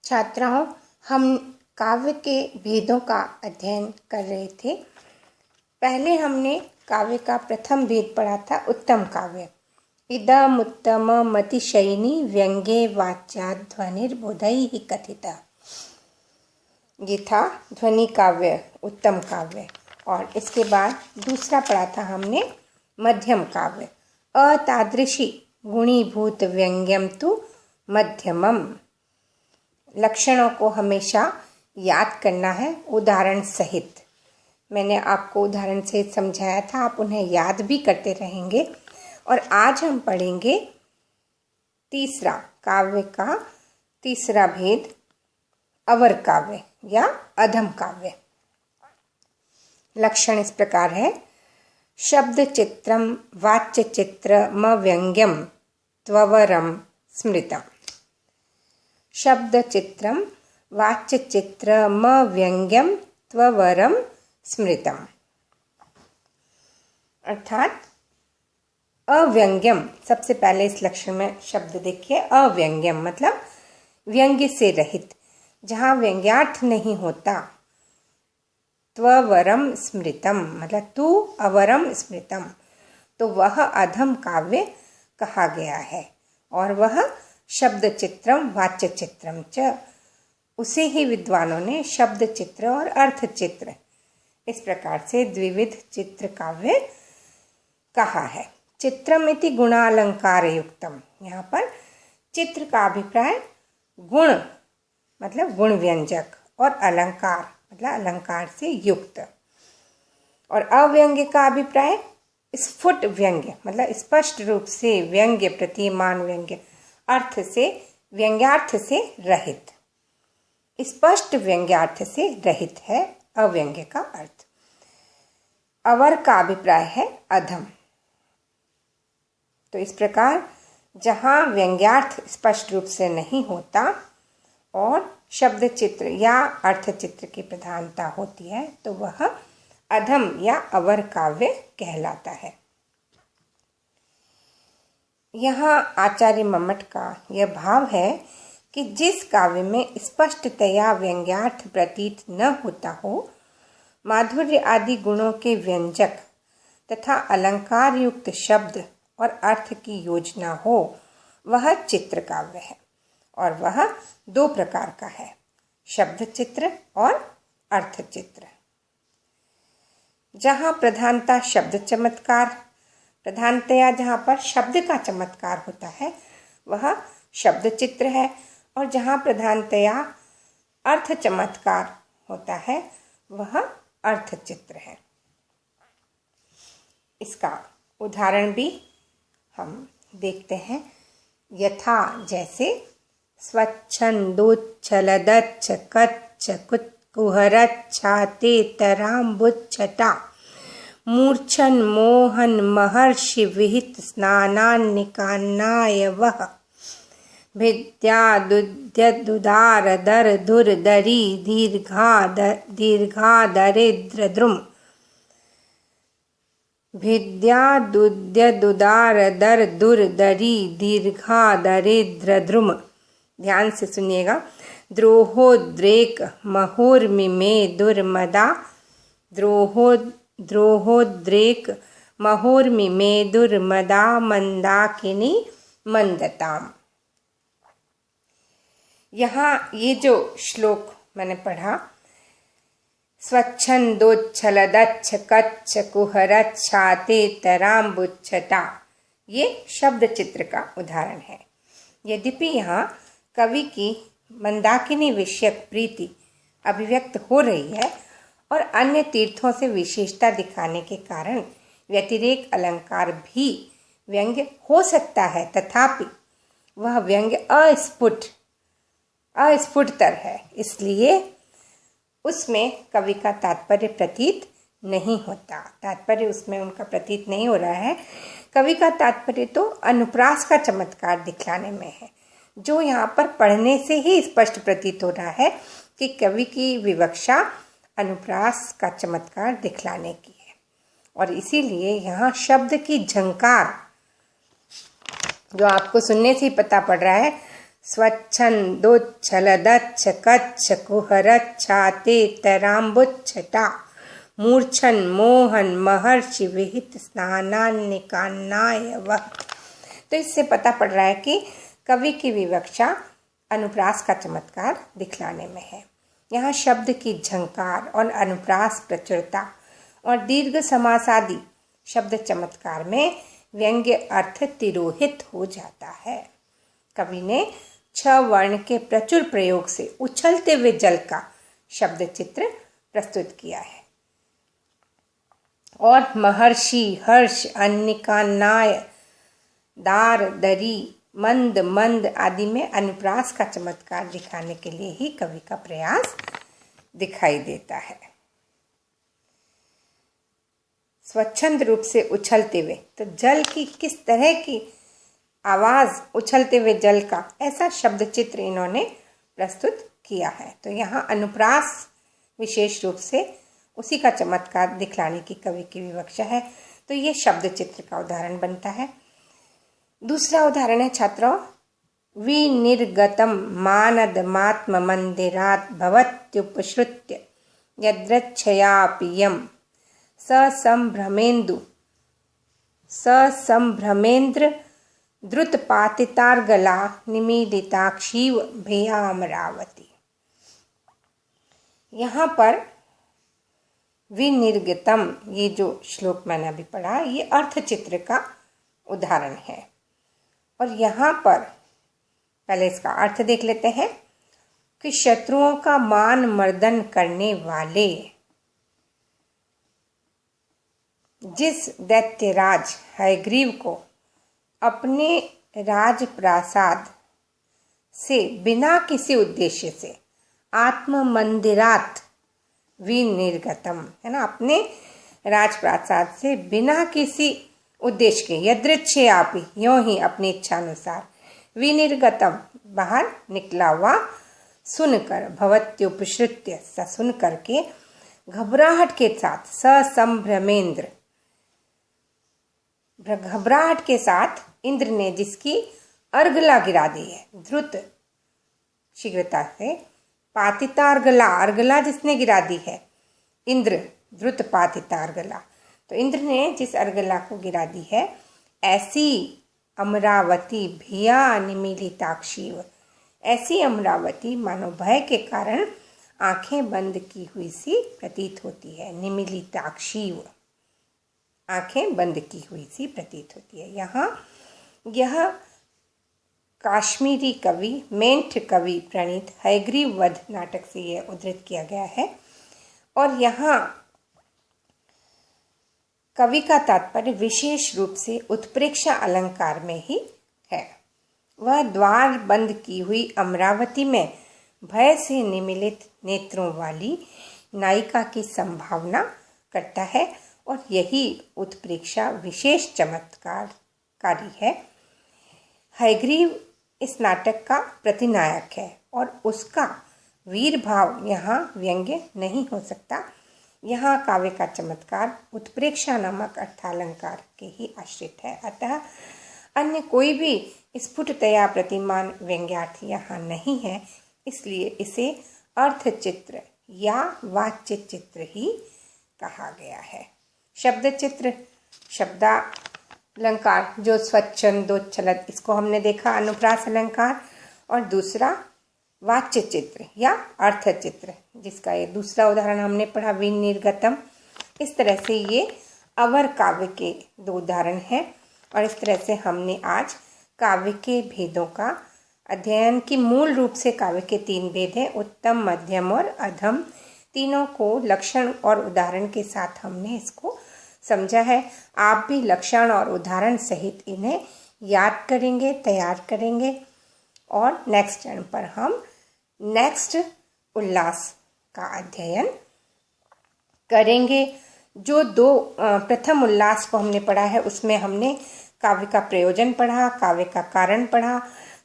छात्राओं, हम काव्य के भेदों का अध्ययन कर रहे थे। पहले हमने काव्य का प्रथम भेद पढ़ा था उत्तम काव्य। इदमुत्तममतिशयिनी व्यंग्ये वाच्याध्वनिर्बोधैः कथितः। ये था ध्वनि काव्य, उत्तम काव्य। और इसके बाद दूसरा पढ़ा था हमने मध्यम काव्य। अतादृशी गुणीभूत व्यंग्यम तु मध्यमम। लक्षणों को हमेशा याद करना है उदाहरण सहित। मैंने आपको उदाहरण सहित समझाया था, आप उन्हें याद भी करते रहेंगे। और आज हम पढ़ेंगे तीसरा काव्य का तीसरा भेद, अवर काव्य या अधम काव्य। लक्षण इस प्रकार है। शब्द चित्रम वाच्य चित्रम व्यंग्यम त्ववरम स्मृतम। शब्द चित्रम वाच्य चित्रम व्यंग्यम त्ववरम स्मृतम। अर्थात अव्यंग्यम, सबसे पहले इस लक्षण में शब्द देखिए। अव्यंग्यम मतलब व्यंग्य से रहित, जहाँ व्यंग्यार्थ नहीं होता। त्ववरम स्मृतम मतलब तू अवरम स्मृतम, तो वह अधम काव्य कहा गया है। और वह शब्द चित्रम वाच्य चित्रम च, उसे ही विद्वानों ने शब्द चित्र और अर्थ चित्र इस प्रकार से द्विविध चित्र काव्य कहा है। चित्रम इति गुणालंकार युक्तम, यहाँ पर चित्र का अभिप्राय गुण मतलब गुण व्यंजक और अलंकार मतलब अलंकार से युक्त। और अव्यंग्य का अभिप्राय स्फुट व्यंग्य मतलब स्पष्ट रूप से व्यंग्य, प्रतिमान व्यंग्य, अर्थ से व्यंग्यार्थ से रहित। स्पष्ट व्यंग्यार्थ से रहित है अव्यंग्य का अर्थ। अवर का अभिप्राय है अधम। तो इस प्रकार जहाँ व्यंग्यार्थ स्पष्ट रूप से नहीं होता और शब्द चित्र या अर्थ चित्र की प्रधानता होती है, तो वह अधम या अवर काव्य कहलाता है। यहाँ आचार्य मम्मट का यह भाव है कि जिस काव्य में स्पष्टतया व्यंग्यार्थ प्रतीत न होता हो, माधुर्य आदि गुणों के व्यंजक तथा अलंकार युक्त शब्द और अर्थ की योजना हो, वह चित्र काव्य है। और वह दो प्रकार का है, शब्द चित्र और अर्थ चित्र। जहाँ प्रधानता शब्द चमत्कार, प्रधानतया जहाँ पर शब्द का चमत्कार होता है वह शब्द चित्र है। और जहाँ प्रधानतया अर्थ चमत्कार होता है वह अर्थ चित्र है। इसका उदाहरण भी हम देखते हैं। यथा जैसे स्वच्छंदोच्छलदच्छ कच्छ कुहरच्छाते तराम्बुच्छटा मूर्छन मोहन महर्षि विहित स्नानान्निकान्नाय वह भिद्यादुद्यदुदार दर धुर दरी दीर्घादरिद्रद्रुम। भिद्यादुद्यदुदार दर दुर दरी दीर्घादरिद्रद्रुम। ध्यान से सुनिएगा। द्रोहोद्रेक महोर्मिमे दुर्मदा। द्रोहोद्रेक महोर्मिमे दुर्मदा मंदाकिनी मंदताम। यहाँ ये जो श्लोक मैंने पढ़ा, स्वच्छंदोच्छलदच्छ कच्छ कुहरच्छाते तराम्बुच्छटा, ये शब्द चित्र का उदाहरण है। यद्यपि यहाँ कवि की मंदाकिनी विषयक प्रीति अभिव्यक्त हो रही है और अन्य तीर्थों से विशेषता दिखाने के कारण व्यतिरेक अलंकार भी व्यंग्य हो सकता है, तथापि वह व्यंग्य अस्फुटतर है, इसलिए उसमें कवि का तात्पर्य प्रतीत नहीं होता। तात्पर्य उसमें उनका प्रतीत नहीं हो रहा है। कवि का तात्पर्य तो अनुप्रास का चमत्कार दिखलाने में है, जो यहाँ पर पढ़ने से ही स्पष्ट प्रतीत हो रहा है कि कवि की विवक्षा अनुप्रास का चमत्कार दिखलाने की है। और इसीलिए यहाँ शब्द की झंकार, जो आपको सुनने से ही पता पड़ रहा है, स्वच्छन्दोच्छलदच्छ कच्छ कुहरच्छाते तराम्बुच्छटा मूर्छन मोहन महर्षि विहित स्नानान्निकान्नाय वह। तो इससे पता पड़ रहा है कि कवि की विवक्षा अनुप्रास का चमत्कार दिखलाने में है। यहाँ शब्द की झंकार और अनुप्रास प्रचुरता और दीर्घ समास आदि शब्द चमत्कार में व्यंग्य अर्थ तिरोहित हो जाता है। कवि ने 6 वर्ण के प्रचुर प्रयोग से उछलते हुए जल का शब्द चित्र प्रस्तुत किया है और महर्षि, हर्ष, अन्निका, नाय, दार, दरी, मंद, मंद आदि में अनुप्रास का चमत्कार दिखाने के लिए ही कवि का प्रयास दिखाई देता है। स्वच्छंद रूप से उछलते हुए, तो जल की किस तरह की आवाज उछलते हुए जल का, ऐसा शब्द चित्र इन्होंने प्रस्तुत किया है। तो यहाँ अनुप्रास विशेष रूप से उसी का चमत्कार दिखलाने की कवि की विवक्षा है। तो ये शब्द चित्र का उदाहरण बनता है। दूसरा उदाहरण है छात्रों, विनिर्गतम मानदमात्म मंदिरात् भवत्युपश्रुत्य यद्रच्छयापियम ससंभ्रमेन्द्र द्रुतपातितार्गला निमीलिताक्षीव भेयामरावती। यहाँ पर विनिर्गतम, ये जो श्लोक मैंने अभी पढ़ा, ये अर्थ चित्र का उदाहरण है। और यहाँ पर पहले इसका अर्थ देख लेते हैं कि शत्रुओं का मान मर्दन करने वाले जिस दैत्यराज हयग्रीव को अपने राजप्रासाद से बिना किसी उद्देश्य से आत्म मंदिरात विनिर्गतम, है ना, अपने राजप्रासाद से बिना किसी उद्देश्य के, यदृच्छयापि, यों ही अपनी इच्छा अनुसार, विनिर्गतम बाहर निकला हुआ, सुनकर, भवत्युपश्रुत्य सुन करके, घबराहट के साथ, ससंभ्रमेन्द्र, घबराहट के साथ इंद्र ने जिसकी अर्गला गिरा दी है, द्रुत शीघ्रता से, पातिता अर्गला, अर्गला जिसने गिरा दी है, इंद्र द्रुत पातिता अर्गला, तो इंद्र ने जिस अर्गला को गिरा दी है, ऐसी अमरावती भिया निमीलिताक्षीव, ऐसी अमरावती मानो भय के कारण आंखें बंद की हुई सी प्रतीत होती है। निमीलिताक्षीव, आंखें बंद की हुई सी प्रतीत होती है। यहाँ यह काश्मीरी कवि मेंठ कवि प्रणीत हयग्रीव वध नाटक से यह उद्धृत किया गया है। और यहाँ कवि का तात्पर्य विशेष रूप से उत्प्रेक्षा अलंकार में ही है। वह द्वार बंद की हुई अमरावती में भय से निमीलित नेत्रों वाली नायिका की संभावना करता है और यही उत्प्रेक्षा विशेष चमत्कारकारी है। हयग्रीव इस नाटक का प्रतिनायक है और उसका वीर भाव यहाँ व्यंग्य नहीं हो सकता। यहाँ काव्य का चमत्कार उत्प्रेक्षा नामक अर्थालंकार के ही आश्रित है। अतः अन्य कोई भी स्फुटतया प्रतिमान व्यंग्यार्थ यहाँ नहीं है, इसलिए इसे अर्थ चित्र या वाच्य चित्र ही कहा गया है। शब्द चित्र, शब्दालंकार जो स्वच्छंदोच्छलद, इसको हमने देखा अनुप्रास अलंकार, और दूसरा वाच्य चित्र या अर्थ चित्र, जिसका ये दूसरा उदाहरण हमने पढ़ा विनिर्गतम। इस तरह से ये अवर काव्य के 2 उदाहरण हैं और इस तरह से हमने आज काव्य के भेदों का अध्ययन की मूल रूप से काव्य के 3 भेद हैं, उत्तम, मध्यम और अधम। तीनों को लक्षण और उदाहरण के साथ हमने इसको समझा है। आप भी लक्षण और उदाहरण सहित इन्हें याद करेंगे, तैयार करेंगे और नेक्स्ट चरण पर हम नेक्स्ट उल्लास का अध्ययन करेंगे। जो 2 प्रथम उल्लास को हमने पढ़ा है उसमें हमने काव्य का प्रयोजन पढ़ा, काव्य का कारण पढ़ा,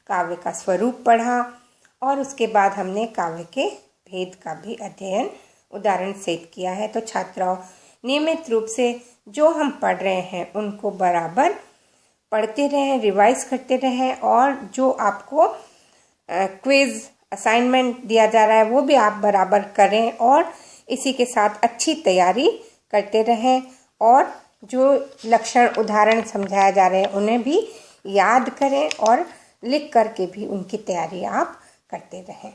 काव्य का स्वरूप पढ़ा और उसके बाद हमने काव्य के भेद का भी अध्ययन उदाहरण सहित किया है। तो छात्राओं, नियमित रूप से जो हम पढ़ रहे हैं उनको बराबर पढ़ते रहें, रिवाइज करते रहें और जो आपको क्विज असाइनमेंट दिया जा रहा है वो भी आप बराबर करें और इसी के साथ अच्छी तैयारी करते रहें और जो लक्षण उदाहरण समझाए जा रहे हैं उन्हें भी याद करें और लिख करके भी उनकी तैयारी आप करते रहें।